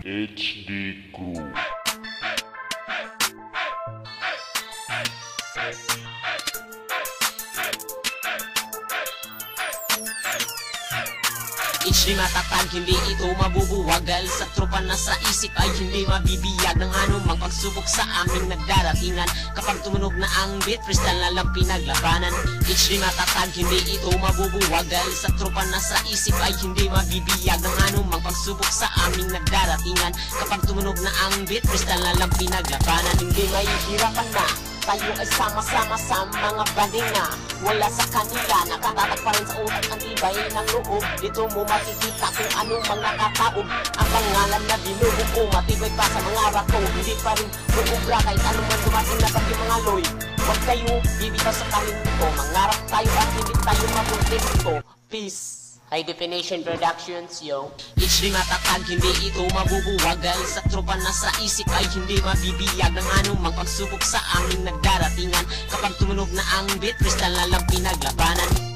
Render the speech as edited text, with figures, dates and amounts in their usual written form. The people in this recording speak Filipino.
HD Crew. HD matatag, hindi ito mabubuwagal. Sa tropa na sa isip ay hindi mabibiyag ng anumang pagsubok sa aming nagdaratingan. Kapag tumunog na ang beat, freestyle na lang pinaglabanan. HD matatag, hindi ito mabubuwagal. Sa tropa na sa isip ay hindi mabibiyag ng anumang pagsubok sa aming nagdaratingan. Kapag tumunog na ang beat, freestyle na lang pinaglabanan. Hindi mahihirapan na tayo ay sama-sama sa mga bandinga. Wala sa kanila, nakatatak pa rin sa utak ang tibay ng loob. Dito mo makikita kung anong mga nakataob. Ang pangalan na binugo ko, matibay pa sa mga rato. Hindi pa rin bububra kahit anong man dumating na bagyo mga loy. Huwag kayo bibitaw sa kalimuto, mangarap tayo at hindi tayo mabuntinto. Peace. High Definition Productions, yo. HD matatag, hindi ito mabubuwagal. Sa tropa na sa isip ay hindi mabibiyag ng anumang pagsubok sa aming nagdaratingan. Kapag tumunog na ang beat, freestyle na lang pinaglabanan.